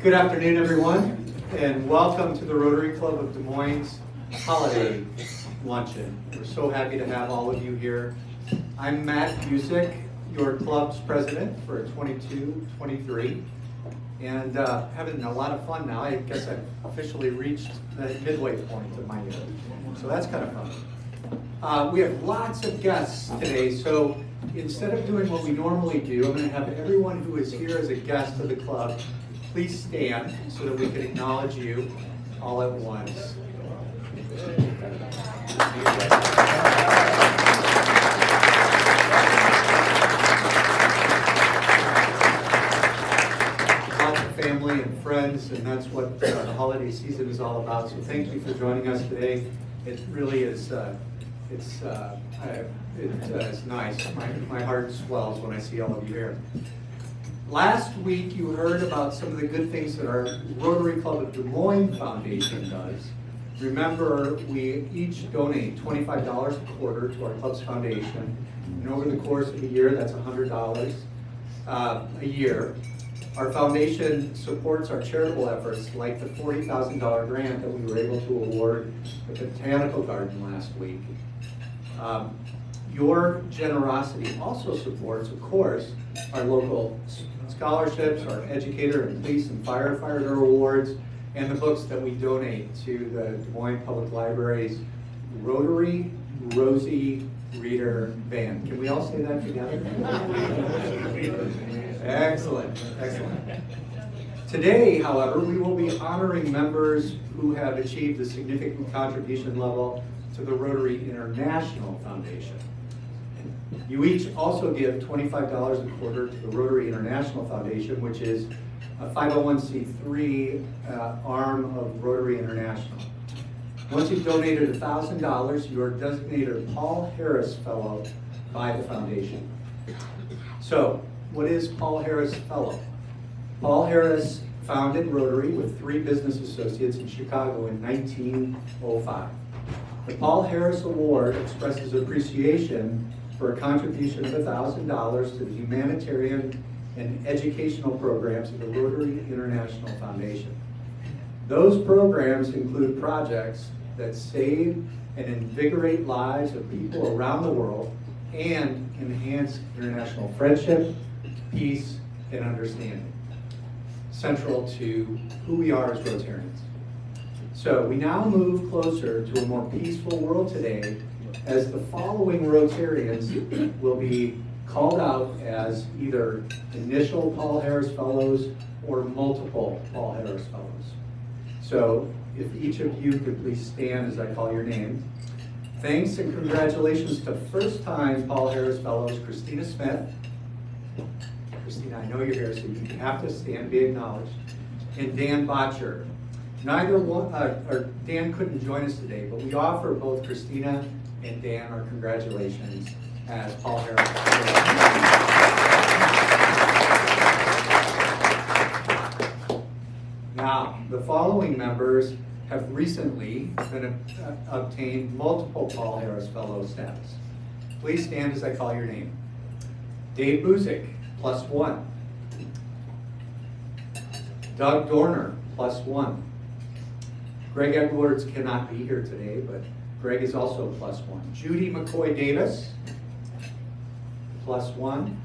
Good afternoon, everyone, and welcome to the Rotary Club of Des Moines Holiday Luncheon. We're so happy to have all of you here. I'm Matt Busick, your club's president for 22-23, and having a lot of fun now. I guess I've officially reached the midway point of my year, so that's kind of fun. We have lots of guests today, so instead of doing what we normally do, I'm going to have everyone who is here as a guest of the club please stand so that we can acknowledge you all at once. Lots of family and friends, and that's what the holiday season is all about. So thank you for joining us today. It really is. It's nice. My heart swells when I see all of you here. Last week you heard about some of the good things that our Rotary Club of Des Moines Foundation does. Remember, we each donate $25 a quarter to our club's foundation, and over the course of a year, that's $100 a year. Our foundation supports our charitable efforts, like the $40,000 grant that we were able to award the Botanical Garden last week. Your generosity also supports, of course, our local scholarships, our educator and police and firefighter awards, and the books that we donate to the Des Moines Public Library's Rotary Rosie Reader Band. Can we all say that together? Excellent, excellent. Today, however, we will be honoring members who have achieved a significant contribution level to the Rotary International Foundation. You each also give $25 a quarter to the Rotary International Foundation, which is a 501c3 arm of Rotary International. Once you've donated $1,000, you are designated a Paul Harris Fellow by the foundation. So, what is Paul Harris Fellow? Paul Harris founded Rotary with 3 business associates in Chicago in 1905. The Paul Harris Award expresses appreciation for a contribution of $1,000 to the humanitarian and educational programs of the Rotary International Foundation. Those programs include projects that save and invigorate lives of people around the world and enhance international friendship, peace, and understanding, central to who we are as Rotarians. So we now move closer to a more peaceful world today, as the following Rotarians will be called out as either initial Paul Harris Fellows or multiple Paul Harris Fellows. So if each of you could please stand as I call your name. Thanks and congratulations to first-time Paul Harris Fellows, Christina Smith. Christina, I know you're here, so you have to stand and be acknowledged. And Dan Botcher. Neither one, Dan couldn't join us today, but we offer both Christina and Dan our congratulations as Paul Harris. Now, the following members have recently obtained multiple Paul Harris Fellow status. Please stand as I call your name. Dave Busick, +1. Doug Dorner, +1. Greg Edwards cannot be here today, but Greg is also +1. Judy McCoy Davis, +1.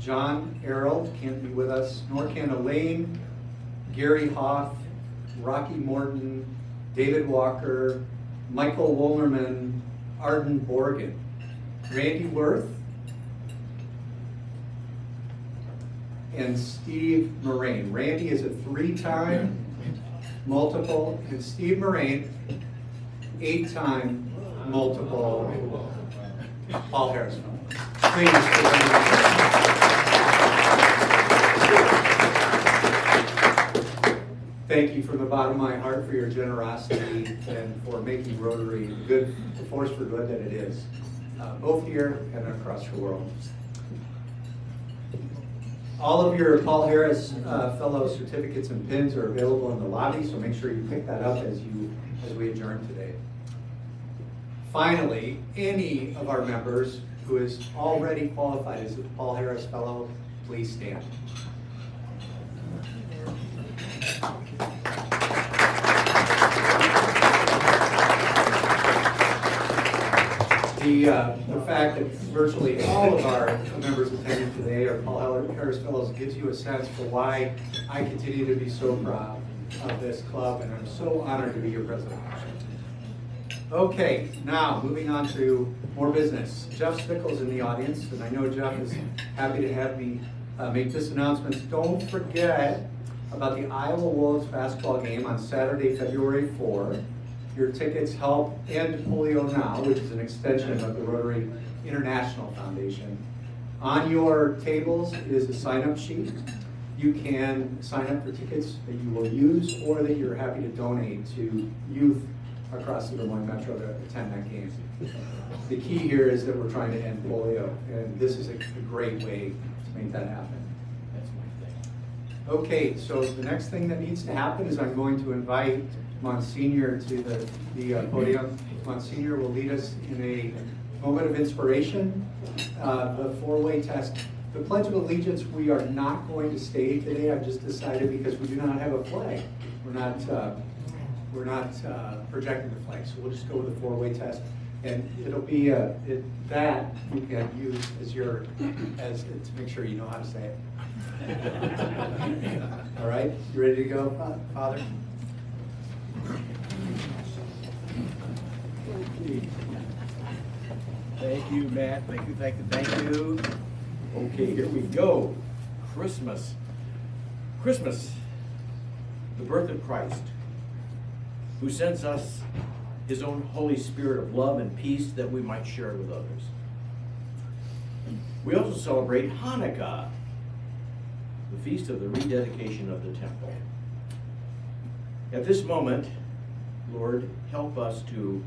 John Errol can't be with us, nor can Elaine, Gary Hoff, Rocky Morton, David Walker, Michael Wollerman, Arden Borgen. Randy Worth, and Steve Moraine. Randy is a 3-time multiple, and Steve Moraine, 8-time multiple Paul Harris Fellow. Thank you from the bottom of my heart for your generosity and for making Rotary the force for good that it is, both here and across the world. All of your Paul Harris Fellow certificates and pins are available in the lobby, so make sure you pick that up as we adjourn today. Finally, any of our members who is already qualified as a Paul Harris Fellow, please stand. The fact that virtually all of our members attending today are Paul Harris Fellows gives you a sense for why I continue to be so proud of this club, and I'm so honored to be your president. Okay, now moving on to more business. Jeff Stickle's in the audience, and I know Jeff is happy to have me make this announcement. Don't forget about the Iowa Wolves basketball game on Saturday, February 4. Your tickets help end polio now, which is an extension of the Rotary International Foundation. On your tables is a sign-up sheet. You can sign up for tickets that you will use or that you're happy to donate to youth across the Des Moines Metro to attend that game. The key here is that we're trying to end polio, and this is a great way to make that happen. That's my thing. Okay, so the next thing that needs to happen is I'm going to invite Monsignor to the podium. Monsignor will lead us in a moment of inspiration. The four-way test. The Pledge of Allegiance we are not going to state today. I've just decided because we do not have a flag. We're not projecting the flag, so we'll just go with the four-way test. And it'll be that you can use as to make sure you know how to say it. All right, you ready to go, Father? Thank you, Matt. Thank you. Okay, here we go. Christmas, the birth of Christ, who sends us his own Holy Spirit of love and peace that we might share it with others. We also celebrate Hanukkah, the feast of the rededication of the temple. At this moment, Lord, help us to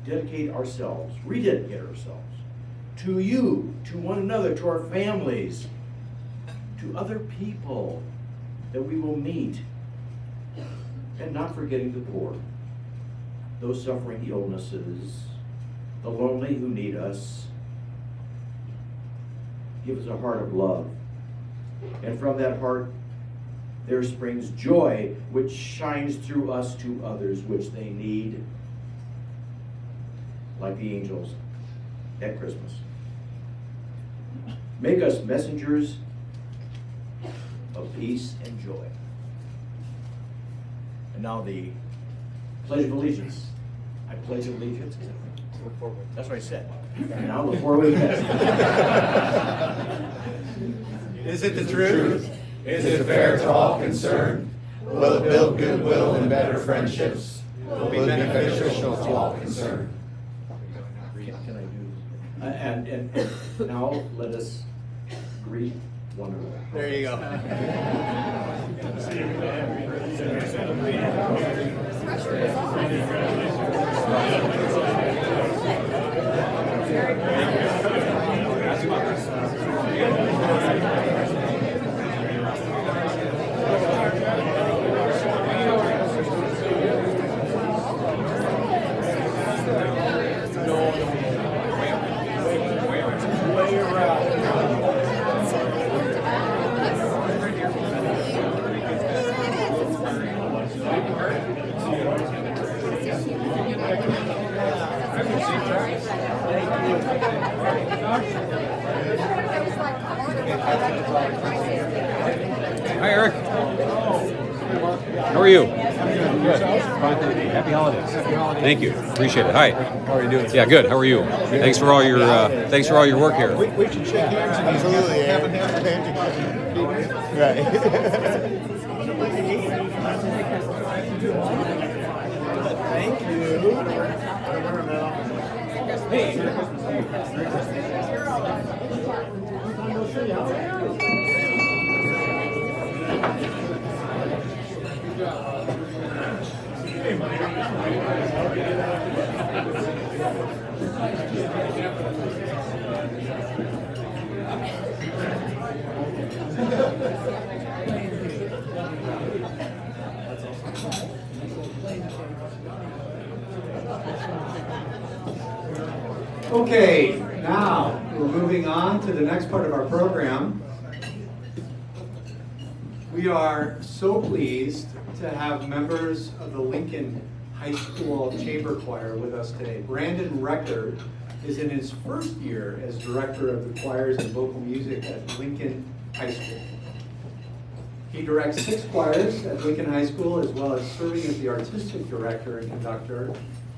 rededicate ourselves to you, to one another, to our families, to other people that we will meet, and not forgetting the poor, those suffering illnesses, the lonely who need us. Give us a heart of love, and from that heart there springs joy, which shines through us to others, which they need, like the angels at Christmas. Make us messengers of peace and joy. And now the Pledge of Allegiance. I pledge allegiance. That's what I said. And now the four-way test. Is it the truth? Is it fair to all concerned? Will it build goodwill and better friendships? Will it be beneficial to all concerned? Can I do? And now let us greet one another. There you go. Hi, Eric. How are you? Good. Fine, thank you. Happy holidays. Thank you. Appreciate it. Hi. How are you doing? Yeah, good. How are you? Thanks for all your work here. We should shake hands. Absolutely. Right. Thank you. Okay, now we're moving on to the next part of our program. We are so pleased to have members of the Lincoln High School Chamber Choir with us today. Brandon Record is in his first year as director of the choirs and vocal music at Lincoln High School. He directs 6 choirs at Lincoln High School, as well as serving as the artistic director and conductor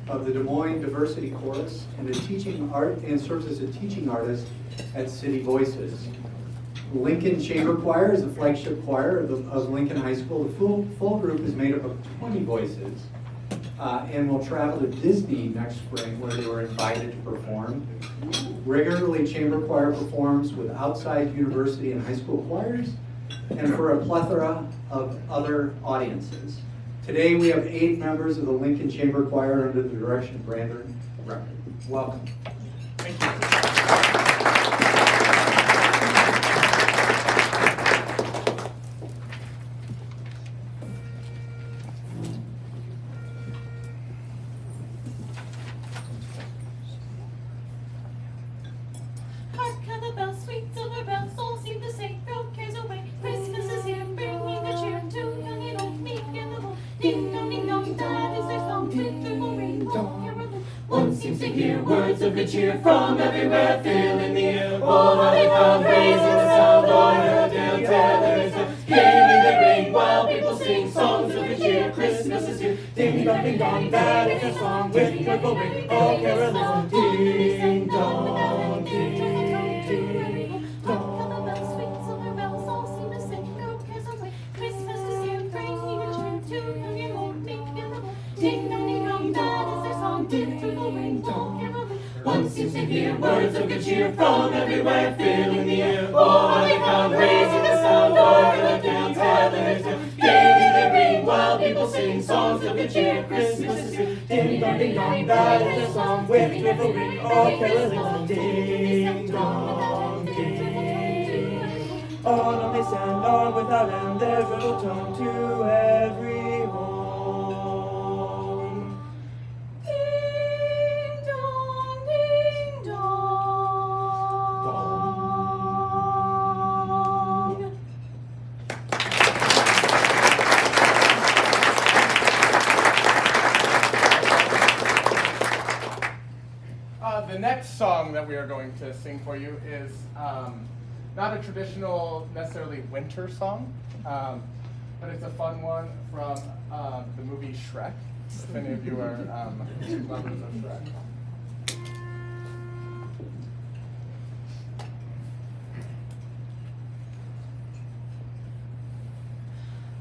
of the Des Moines Diversity Chorus and serves as a teaching artist at City Voices. Lincoln Chamber Choir is the flagship choir of Lincoln High School. The full group is made up of 20 voices and will travel to Disney next spring, where they were invited to perform. Regularly, Chamber Choir performs with outside university and high school choirs and for a plethora of other audiences. Today we have 8 members of the Lincoln Chamber Choir under the direction of Brandon Record. Welcome. Thank you. Hark how the bells, sweet silver bells, all seem to say, throw cares away. Christmas is here, bringing the cheer to young and old, meek and the bold. Ding dong, that is their song, beautiful rainbow caroling. One seems to hear words of good cheer from everywhere, filling the air. Oh, how they come raising the sound o'er the down tellers. Gaily they ring while people sing songs of good cheer. Christmas is here, ding dong, that is their song, with joyful ring, all caroling. Ding dong, ding. One seems to hear words of good cheer from everywhere, filling the air. Oh, how they come raising the sound o'er the down tellers. Gaily they ring while people sing songs of good cheer. Christmas is here, ding dong, that is their song, with joyful ring, all caroling. Ding dong, ding. On they stand, on without end, their little tone to every home. Ding dong, ding dong. The next song that we are going to sing for you is not a traditional, necessarily winter song, but it's a fun one from the movie Shrek, if any of you are lovers of Shrek.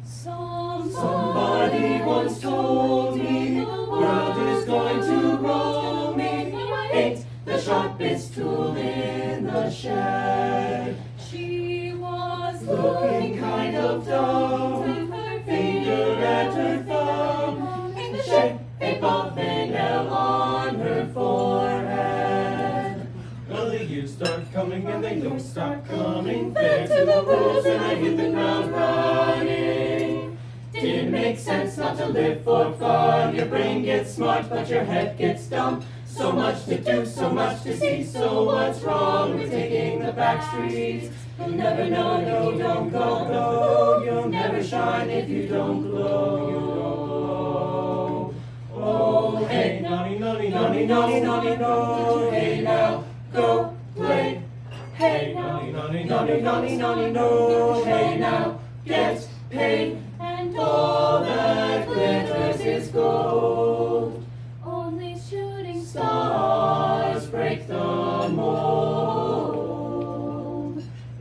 Somebody once told me the world is going to roll me. Ain't the sharpest tool in the shed. She was looking kind of dumb, with her finger and her thumb in the shape of a nail on her forehead. Well, the years start coming and they don't start coming. Fair to the rules and I hit the ground running. Didn't make sense not to live for fun. Your brain gets smart, but your head gets dumb. So much to do, so much to see. So what's wrong with taking the back streets? You'll never know if you don't go. You'll never shine if you don't glow. You don't glow. Oh, hey, naughty, naughty, naughty, naughty, naughty, no. Hey, now, go play. Hey, naughty, naughty, naughty, naughty, naughty, no. Hey, now, get paid. And all that glitters is gold. Only shooting stars break the mold.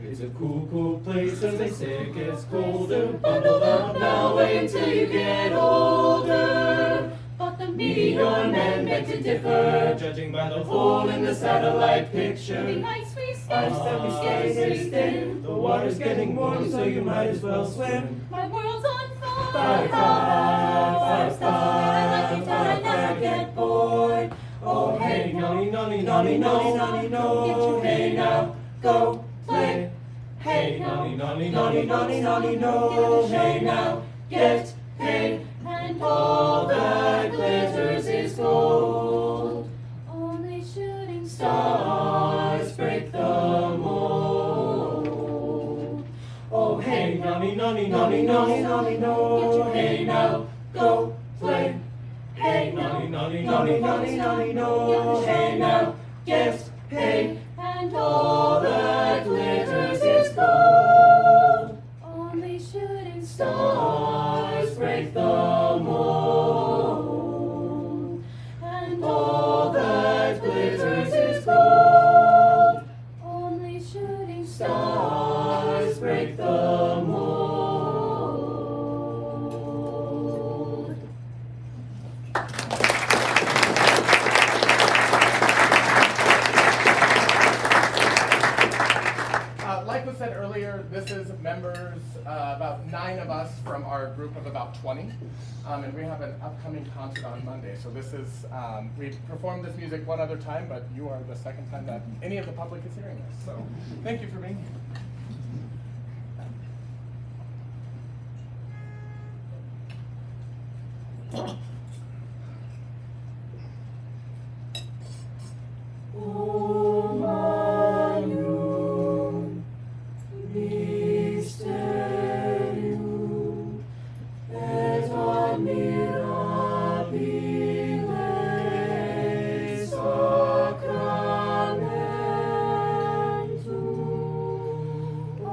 It's a cool, cool place, as they say it gets colder. Bundle up now, wait until you get older. But the meteor men beg to differ, judging by the hole in the satellite picture. The ice we stay, stay. The water's getting warm, so you might as well swim. My world's on fire, fire, fire. I like it, but I never get bored. Oh, hey, naughty, naughty, naughty, naughty, naughty, no. Hey, now, go play. Hey, naughty, naughty, naughty, naughty, naughty, no. Hey, now, get paid. And all that glitters is gold. Only shooting stars break the mold. Oh, hey, naughty, naughty, naughty, naughty, naughty, no. Hey, now, go play. Hey, nolly, nolly, no. Hey now, get paid, and all that glitters is gold. Only shooting stars break the mold, and all that glitters is gold. Only shooting stars break the mold. Like was said earlier, this is members, about 9 of us from our group of about 20, and we have an upcoming concert on Monday. So this is, we've performed this music one other time, but you are the second time that any of the public is hearing this. So thank you for being here. O Magnum Mysterium et admirabile sacramentum. O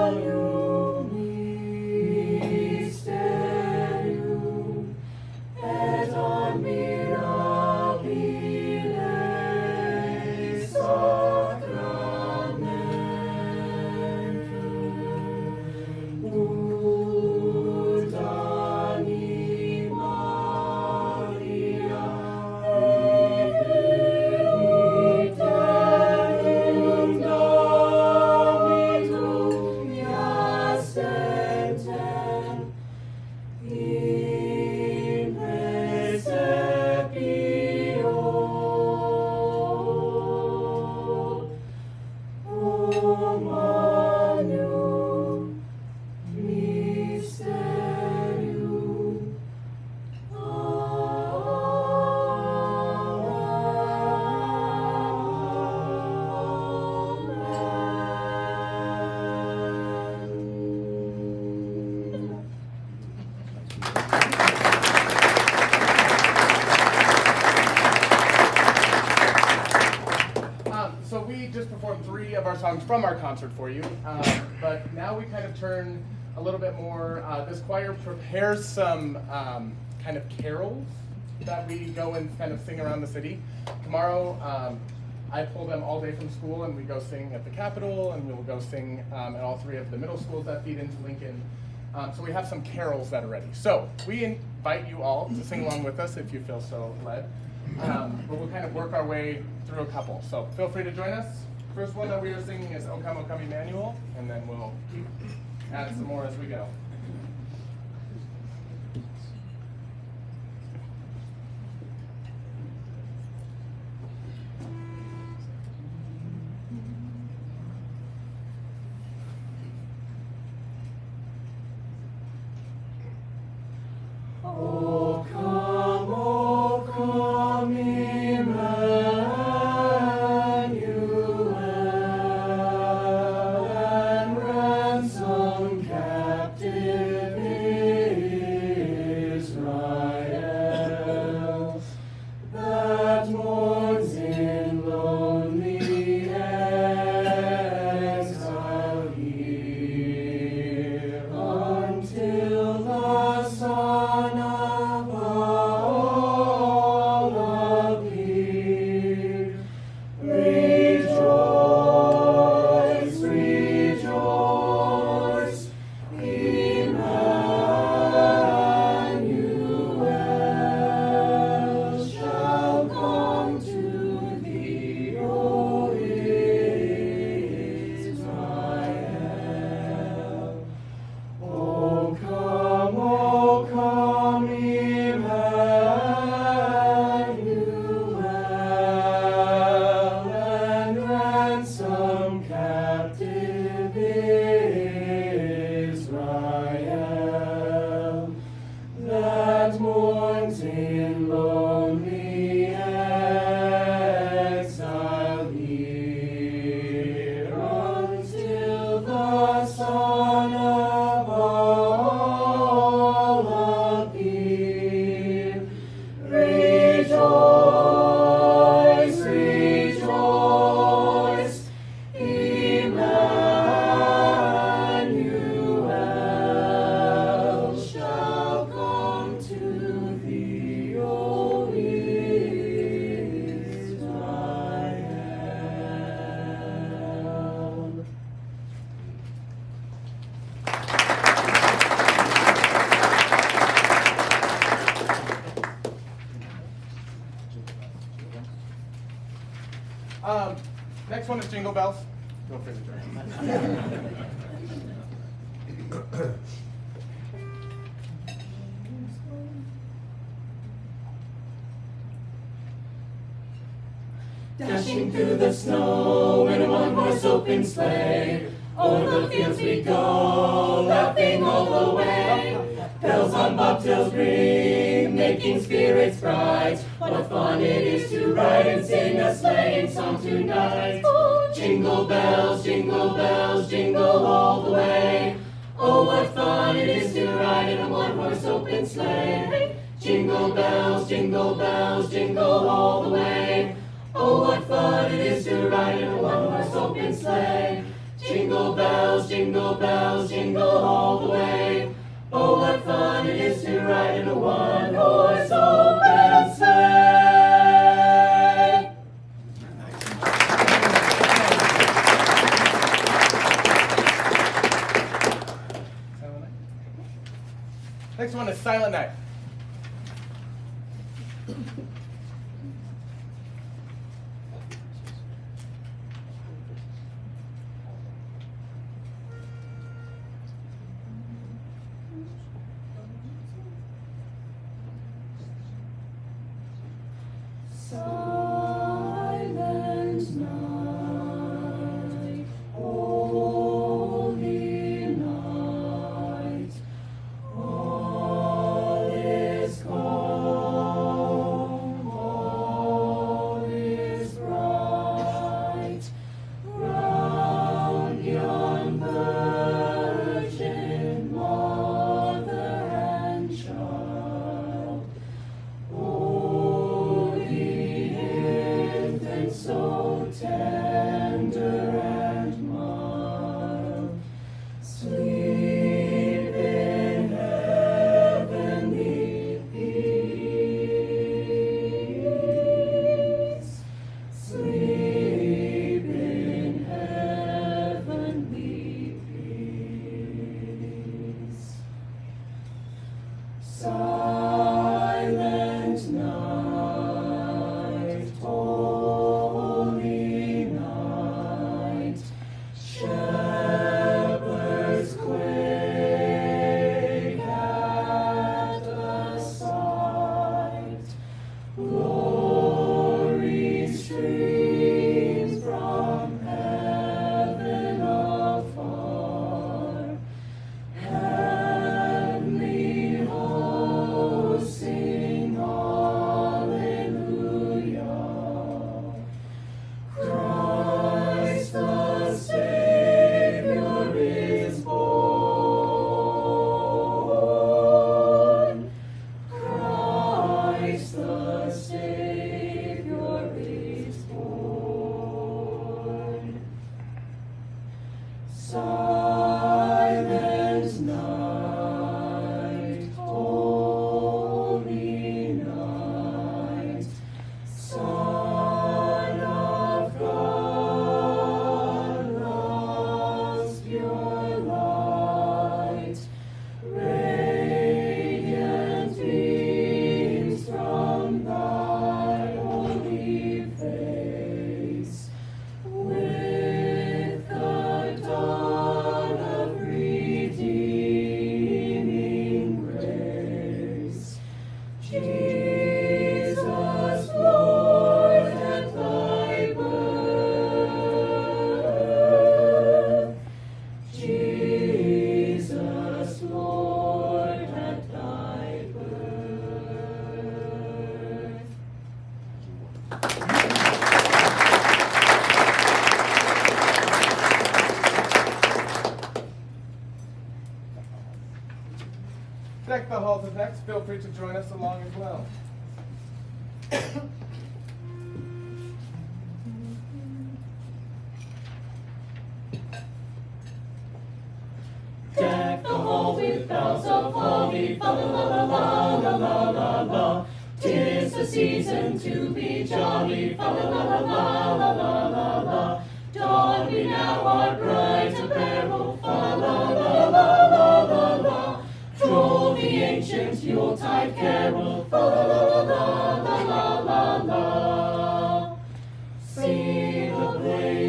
Magnum Mysterium et admirabile sacramentum. Ut animalia epidemium Dominum iasentem in praesepio. O Magnum Mysterium. Amen. So we just performed 3 of our songs from our concert for you, but now we kind of turn a little bit more, this choir prepares some kind of carols that we go and kind of sing around the city. Tomorrow, I pull them all day from school and we go sing at the Capitol, and we'll go sing at all 3 of the middle schools that feed into Lincoln. So we have some carols that are ready. So we invite you all to sing along with us if you feel so led. But we'll kind of work our way through a couple. So feel free to join us. First one that we are singing is O Come, Emmanuel, and then we'll add some more as we go. O come, Emmanuel, and ransom captive Israel, that mourns in lonely exile here, until the Son of all appear. Rejoice, rejoice, Emmanuel shall come to thee, O Israel. O come, Emmanuel, and ransom captive Israel, that mourns in lonely exile here, until the Son of all appear. Next one is Jingle Bells. Feel free to join. Dashing through the snow in a one-horse open sleigh. O'er the fields we go, laughing all the way. Bells on bobtails ring, making spirits bright. What fun it is to ride and sing a sleighing song tonight. Jingle bells, jingle all the way. Oh, what fun it is to ride in a one-horse open sleigh. Jingle bells, jingle all the way. Oh, what fun it is to ride in a one-horse open sleigh. Jingle bells, jingle all the way. Oh, what fun it is to ride in a one-horse open sleigh. Next one is Silent Night. Silent night, holy night, all is calm, all is bright, round yon virgin mother and child. So tender and mild, sleep in heavenly peace, sleep in heavenly peace. Silent night, holy night, shepherds quake at the sight. Glory streams from heaven afar. Heavenly hosts sing hallelujah. Christ the Savior is born. Christ the Savior is born. Silent night, holy night, Son of God, love's pure light, radiant beams from thy holy face, with the dawn of redeeming grace. Jesus, Lord, at thy birth. Jesus, Lord, at thy birth. Deck the halls is next. Feel free to join us along as well. Deck the hall with bells of holly, fa la la la la la la la la. 'Tis the season to be jolly, fa la la la la la la la la. Don we now our bright apparel, fa la la la la la la. Troll the ancient Yuletide carol, fa la la la la la la la la. See the blaze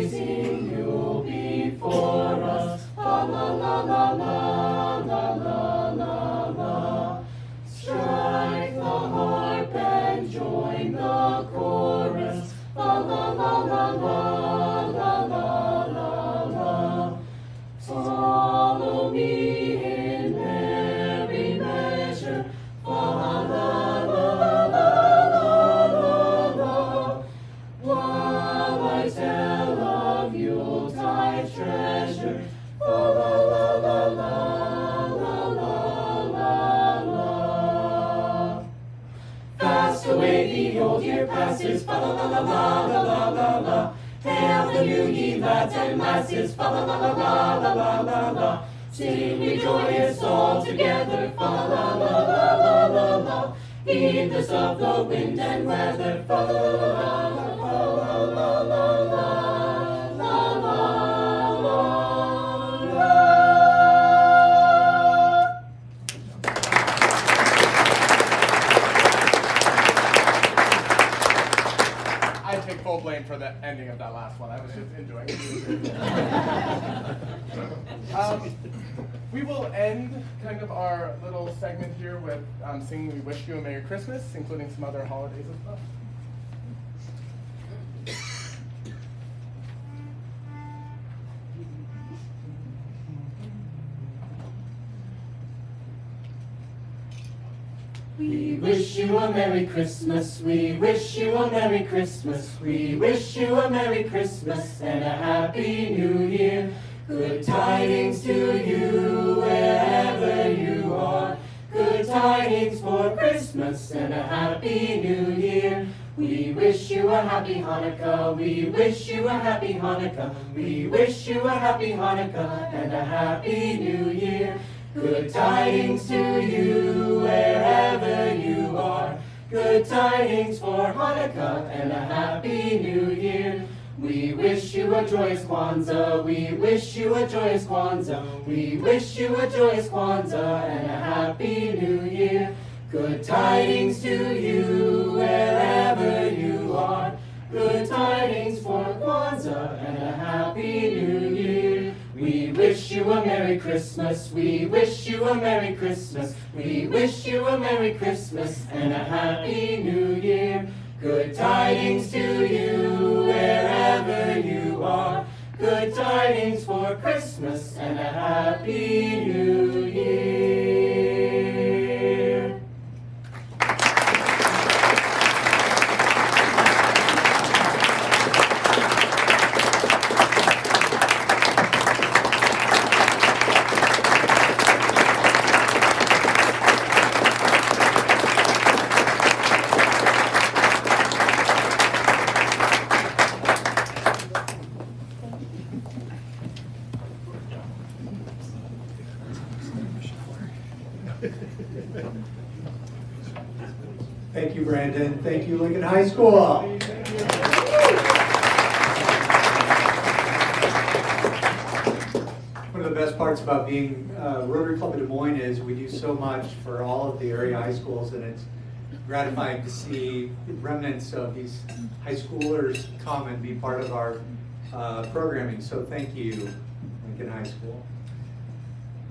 masses, fa la la la la la la la la. Hail the new ye lads and lasses, fa la la la la la la la la. Sing we joyous all together, fa la la la la la la. Heedless of the wind and weather, fa la la la la la la la la. I take full blame for the ending of that last one. I was just enjoying it. We will end kind of our little segment here with singing We Wish You a Merry Christmas, including some other holidays as well. We wish you a Merry Christmas, we wish you a Merry Christmas, we wish you a Merry Christmas and a Happy New Year. Good tidings to you wherever you are, good tidings for Christmas and a Happy New Year. We wish you a Happy Hanukkah, we wish you a Happy Hanukkah, we wish you a Happy Hanukkah and a Happy New Year. Good tidings to you wherever you are, good tidings for Hanukkah and a Happy New Year. We wish you a joyous Kwanzaa, we wish you a joyous Kwanzaa, we wish you a joyous Kwanzaa and a Happy New Year. Good tidings to you wherever you are, good tidings for Kwanzaa and a Happy New Year. We wish you a Merry Christmas, we wish you a Merry Christmas, we wish you a Merry Christmas and a Happy New Year. Good tidings to you wherever you are, good tidings for Christmas and a Happy New Year. Thank you, Brandon. Thank you, Lincoln High School. One of the best parts about being Rotary Club of Des Moines is we do so much for all of the area high schools, and it's gratifying to see remnants of these high schoolers come and be part of our programming. So thank you, Lincoln High School.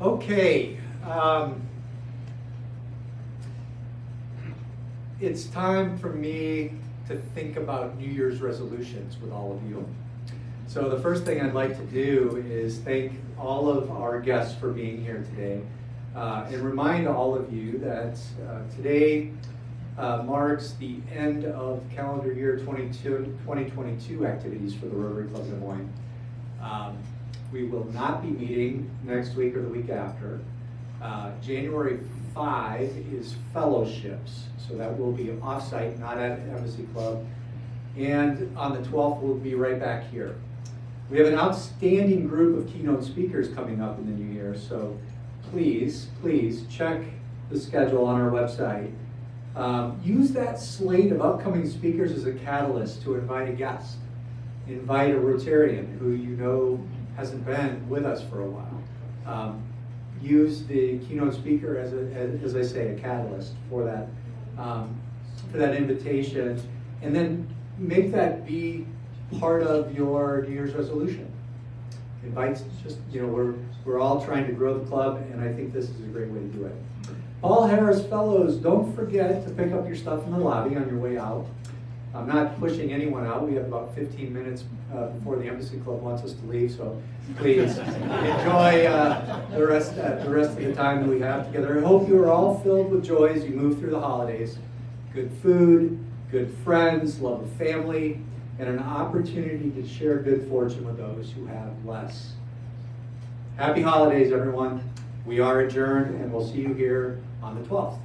Okay. It's time for me to think about New Year's resolutions with all of you. So the first thing I'd like to do is thank all of our guests for being here today, and remind all of you that today marks the end of calendar year 2022 activities for the Rotary Club of Des Moines. We will not be meeting next week or the week after. January 5 is fellowships, so that will be off-site, not at Embassy Club. And on the 12th, we'll be right back here. We have an outstanding group of keynote speakers coming up in the new year, so please check the schedule on our website. Use that slate of upcoming speakers as a catalyst to invite a guest. Invite a Rotarian who you know hasn't been with us for a while. Use the keynote speaker as I say, a catalyst for that invitation, and then make that be part of your New Year's resolution. Invite, just, we're all trying to grow the club, and I think this is a great way to do it. Paul Harris Fellows, don't forget to pick up your stuff in the lobby on your way out. I'm not pushing anyone out. We have about 15 minutes before the Embassy Club wants us to leave, so please enjoy the rest of the time that we have together. I hope you are all filled with joy as you move through the holidays. Good food, good friends, love of family, and an opportunity to share good fortune with those who have less. Happy holidays, everyone. We are adjourned, and we'll see you here on the 12th.